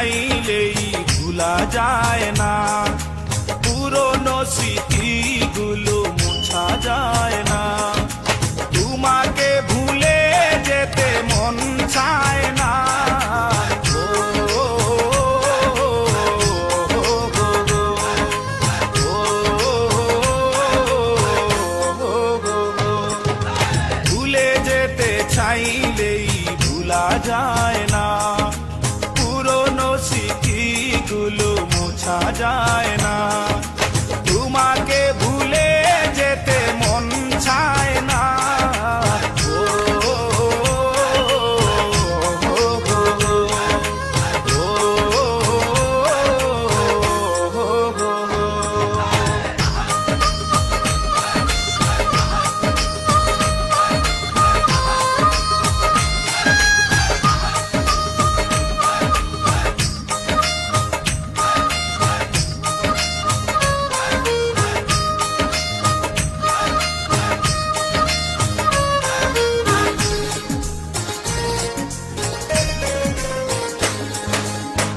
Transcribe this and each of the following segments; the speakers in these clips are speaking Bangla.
চাইলেই ভুলা যায় না, পুরনো স্মৃতিগুলো মোছা যায় না। তোমাকে ভুলে যেতে মন চায় না। ভুলে যেতে চাইলেই ভুলা যায় না, পুরনো স্মৃতিগুলো মোছা যায় না। তোমাকে ভুলে যেতে মন চায় না।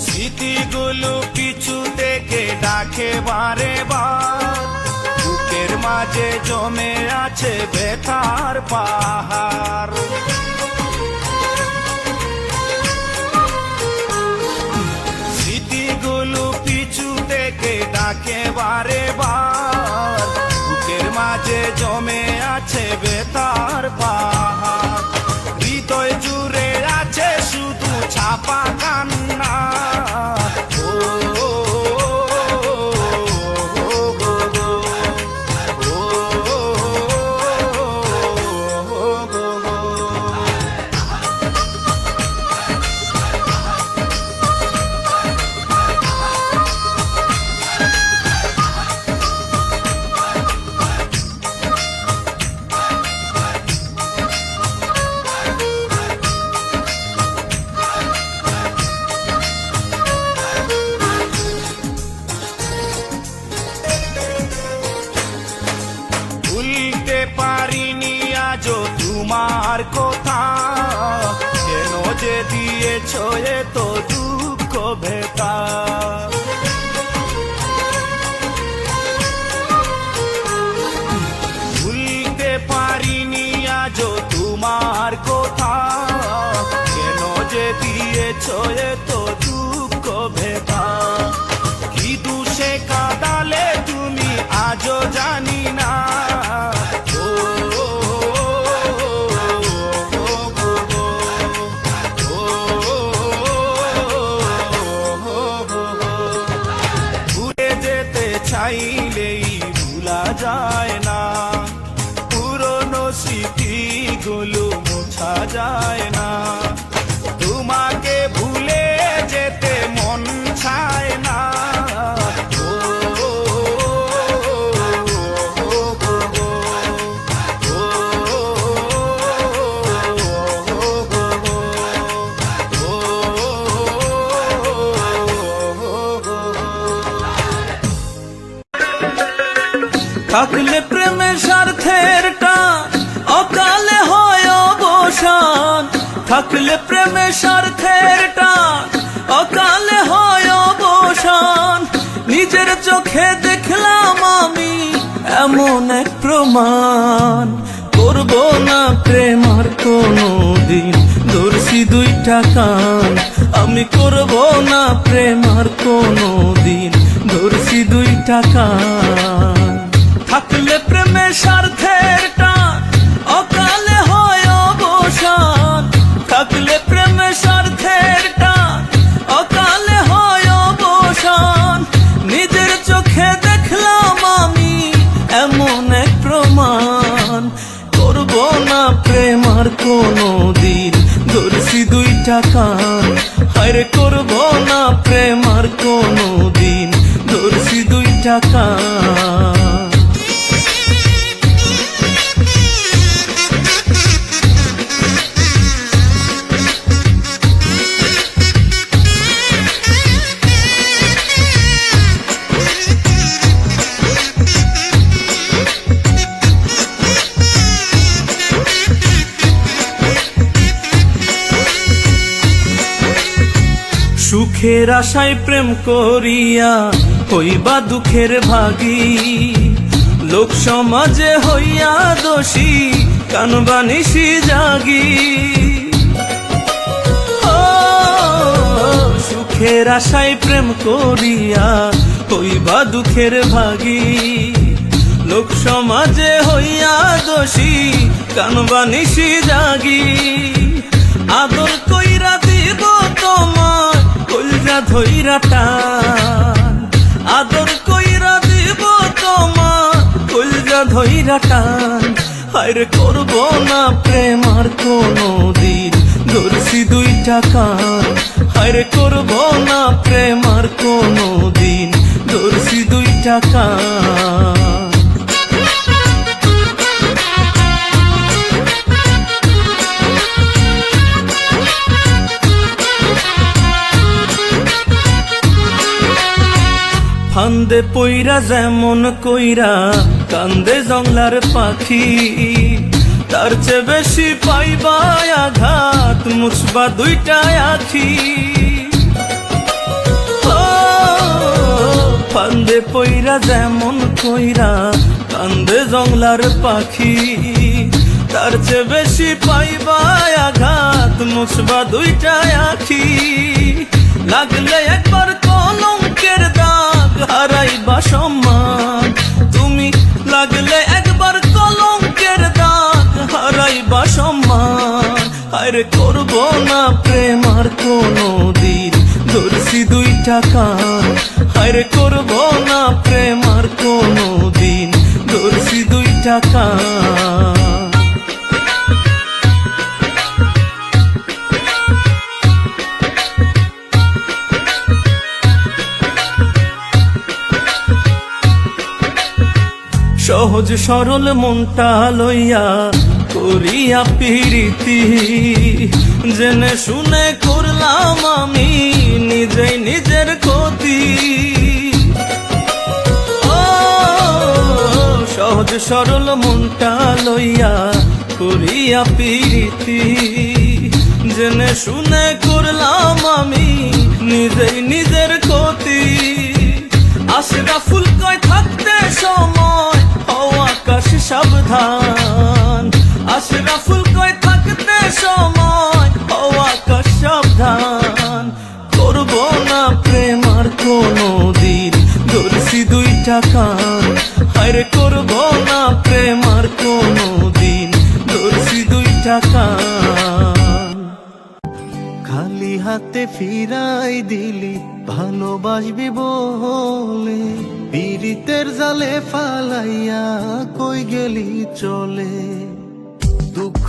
স্মৃতিগুলো পিছু থেকে ডাকে বারে বার, বুকের মাঝে জমে আছে ব্যথার পাহাড়। স্মৃতিগুলো পিছু থেকে ডাকে বারে বার, বুকের মাঝে জমে আছে ব্যথার পাহাড়। হৃদয় জুড়ে আছে শুধু ছাপা কান্না। ভুলতে পারিনি আজও তোমার কথা, কেন যে দিয়েছ এত দুঃখ ভেতা। ভুলতে পারিনি আজও তোমার কথা, কেন যে দিয়েছ এত দুঃখ ভেতা। কি দুষে কাঁদালে তুমি আজও জানি না। ভুলে যেতে চাইলেই ভুলা যায় না, পুরনো স্মৃতিগুলো মোছা যায় না। তোমাকে ভুলে যেতে মন চায় না। থাকলে প্রেমের স্বার্থের টান, অকালে হয় অবসান। থাকলে প্রেমের স্বার্থের টান, অকালে হয় অবসান। নিজের চোখে দেখলাম আমি এমন এক প্রমাণ, করব না প্রেম আর কোনো দিন, ধরছি দুইটা কান। আমি করব না প্রেম আর কোনো দিন, ধরছি দুইটা কান। থাকলে প্রেমের স্বার্থের টান, অকালে হয় অবসান। থাকলে প্রেমের স্বার্থের টান, অকালে হয় অবসান। নিজের চোখে দেখলাম আমি এমন এক প্রমাণ, করব না প্রেম আর কোনো দিন, ধরছি দুইটা কান। হায়রে করব না প্রেম আর কোনো দিন, ধরছি দুইটা কান। সুখের আশায় প্রেম করিয়া হইবা দুঃখের ভাগী, লোক সমাজে হইয়া দোষী কানবা নিশি জাগি। ও, সুখের আশায় প্রেম করিয়া হইবা দুঃখের ভাগী, লোক সমাজে হইয়া দোষী কানবা নিশি জাগি। আদর কইরা দিব তোমার কলজা ধইরা টান, আদর কইরা দিব তোমার কলজা ধইরা টান। হায়রে করব না প্রেম আর কোনো দিন, ধরছি দুইটা কান। হায়রে করব না প্রেম আর কোনো দিন, ধরছি দুইটা কান। ফান্দে পইরা যেমন কইরা কান্দে জংলার পাখি, তার চেয়ে বেশি পাইবা আঘাত মুছবা দুইটা আখি। ও, ফান্দে পইরা যেমন কইরা কান্দে জংলার পাখি, তার চেয়ে বেশি পাইবা আঘাত মুছবা দুইটা আখি। লাগলে একবার কলঙ্কের দাগ হারাইবা সম্মান তুমি, লাগলে একবার কলঙ্কের দাগ হারাইবা সম্মান। আরে করব না প্রেম আর কোনো দিন, ধরছি দুইটা কান। আরে করব না প্রেম আর কোনো দিন, ধরছি দুইটা কান। সহজ সরল মনটা লইয়া করিয়া প্রীতি, জেনে শুনে করলাম আমি নিজেই নিজের ক্ষতি। ও, সহজ সরল মনটা লইয়া করিয়া প্রীতি, জেনে শুনে করলাম আমি নিজেই নিজের ক্ষতি। আশরা ফুল কয় থাকতে সময় হও আকাশ সাবধান, আশরা ফুল কয় থাকতে সময় হও আকাশ সাবধান। করব না প্রেম আর কোনো দিন, ধরছি দুইটা কান। হায়রে করব না প্রেম আর কোনো দিন, ধরছি দুইটা কান। খালি হাতে ফিরাই দিলি ভালোবাসবি বলে, পীড়িতের জালে ফালাইয়া কই গেলি চলে। দুঃখ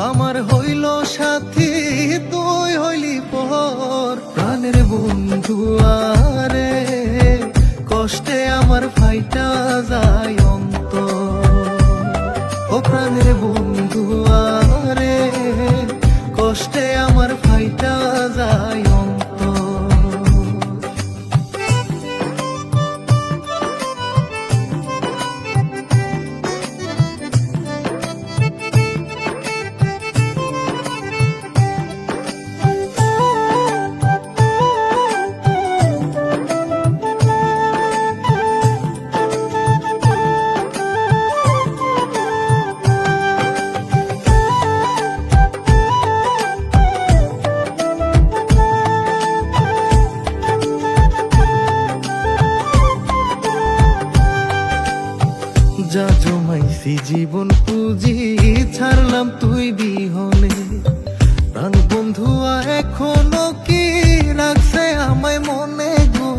আমার হইল সাথী, তুই হইলি পর। প্রাণের বন্ধু আরে কষ্টে আমার ফাইটা যায় অন্তর। ও প্রাণের বন্ধু আরে কষ্টে আমার ফাইটা যায় অন্তর। যা জমাইছি জীবন পুঁজি ছাড়লাম তুই বিহনে। প্রাণ বন্ধুয়া এখনো কি রাখছে আমায় মনে গো,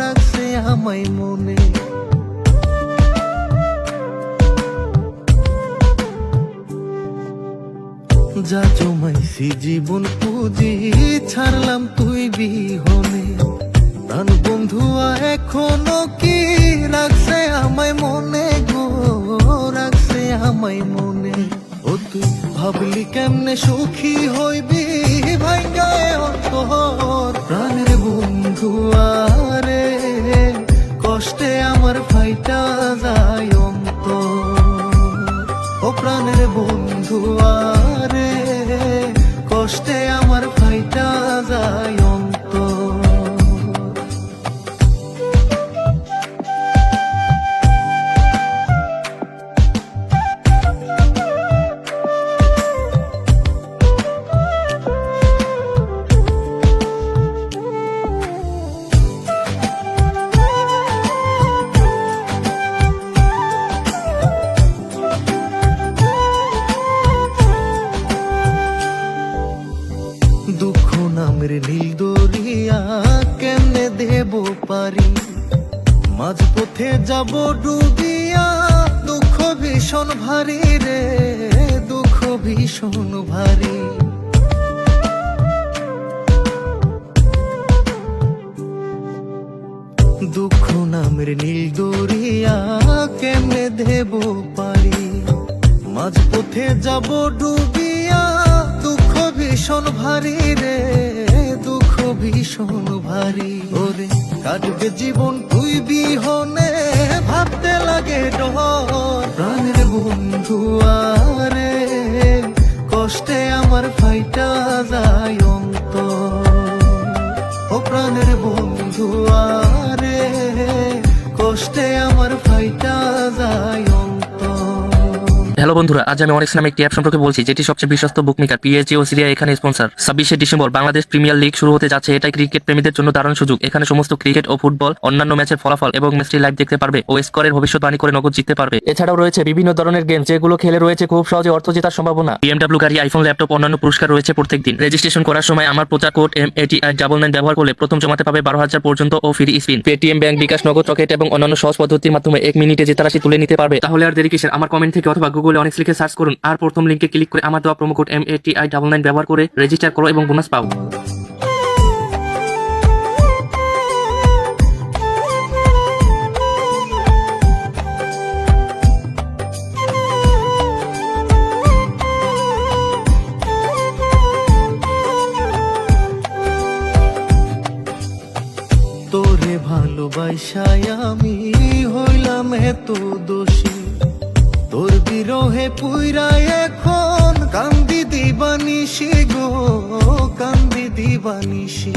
রাখছে আমায় মনে। যা জমাইছি জীবন পুঁজি ছাড়লাম তুই বিহনে। প্রাণ বন্ধুয়া এখনো কি রাখছে আমায় মনে গো, রাখছে আমায় মনে। ও তুই ভাবলি কেমনে সুখী হইবি ভাঙ্গায় অন্তর। প্রাণের বন্ধু আরে কষ্টে আমার ফাইটা যায় অন্তর। ও ও প্রাণের বন্ধু আরে কষ্টে আমার ফাইটা যায় অন্তর। দুঃখ নামের নীল দরিয়া কেমনে দেব পারি, মাঝপথে যাব ডুবিয়া, দুঃখ ভীষণ ভারী রে, দুঃখ ভীষণ ভারী। দুঃখ নামের নীল দরিয়া কেমনে দেব পারি, মাঝপথে যাব ডুবিয়া, দুঃখ ভীষণ ভারী রে, দুঃখ ভীষণ ভারী। ওরে কাটবে জীবন তুই বিহনে, ভাবতে লাগে ডর। প্রাণের বন্ধু আরে কষ্টে আমার ফাইটা যায় অন্তর। ও প্রাণের বন্ধু আরে কষ্টে আমার ফাইটা যায় অন্তর। হ্যালো বন্ধুরা, আজ আমি অনেক্স নামে একটি অ্যাপ সম্পর্কে বলছি, যেটি সবচেয়ে বিশ্বস্ত বুকমেকার। পিএসজি ও সিরিয়া এখানে স্পন্সর। 26শে ডিসেম্বর বাংলাদেশ প্রিমিয়ার লিগ শুরু হতে যাচ্ছে। এটাই ক্রিকেট প্রেমীদের জন্য দারুণ সুযোগ। এখানে সমস্ত ক্রিকেট ও ফুটবল, অন্যান্য ম্যাচের ফলাফল এবং ম্যাচটি লাইভ দেখতে পারবে ও স্কোরের ভবিষ্যৎবাণী করে নগদ জিততে পারবে। এছাড়াও রয়েছে বিভিন্ন ধরনের গেম, যেগুলো খেলে রয়েছে খুব সহজে অর্থ জেতার সম্ভাবনা। BMW গাড়ি, আইফোন, ল্যাপটপ, অন্যান্য পুরস্কার রয়েছে প্রত্যেকদিন। রেজিস্ট্রেশন করার সময় আমার প্রচার কোড MATI99 ব্যবহার করলে প্রথম জমাতে পাবে 12,000 পর্যন্ত ও ফ্রি স্পিন। পেটিএম, ব্যাংক, বিকাশ, নগদ, রকেট এবং অন্যান্য সহজ পদ্ধতির মাধ্যমে 1 মিনিটে জেতা রাশি তুলে নিতে পারবে। তাহলে আর দেরি কিসের? আমার কমেন্ট থেকে অথবা গুগলে অনেক্স লিখে সার্চ করুন আর প্রথম লিংকে ক্লিক করে আমার দেওয়া প্রোমো কোড MATI99 ব্যবহার করে রেজিস্টার করো এবং বোনাস পাও। তোরে ভালোবাসায় আমি হইলাম এত দোষী, তোর বিরহে পুইরা এখন কান্দি দিবানিসি গো, কান্দি দিবানিসি।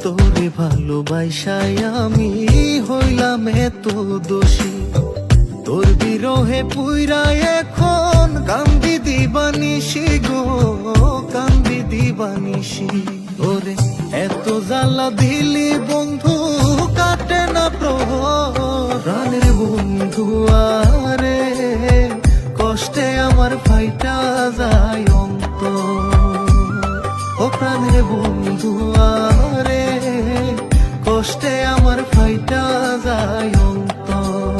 তোরে ভালোবাসায় আমি হইলাম এত দোষী, তোর বিরহে পুইরা এখন কান্দি দিবানিসি গো, কান্দি দিবানিসি। ওরে এত জ্বালা দিলি বন্ধু কাটে না প্রহর। প্রাণের বন্ধু আরে কষ্টে আমার ফাইটা যায় অন্তর। ও প্রাণের বন্ধু আরে কষ্টে আমার ফাইটা যায় অন্তর।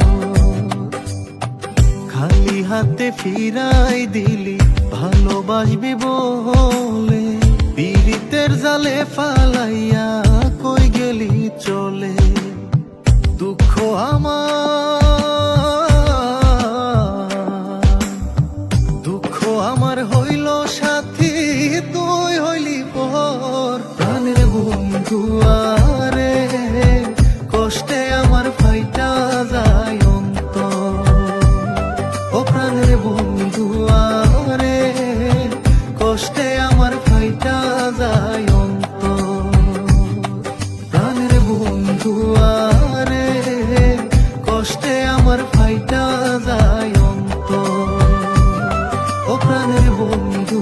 খালি হাতে ফিরাই দিলি ভালোবাসবি বলে, পীড়িতের জালে ফালাইয়া কই গেলি চলে। দুঃখ আমার হইল সাথী, তুই হইলি পর। প্রাণের বন্ধু আরে কষ্টে আমার ফাইটা যায় অন্তর। ও প্রাণের বন্ধু আরে কষ্টে আমার ফাইটা যায় অন্তর। প্রাণের বন্ধু আরে কষ্টে আমার ফাইটা যায় অন্তর। ও প্রাণের বন্ধু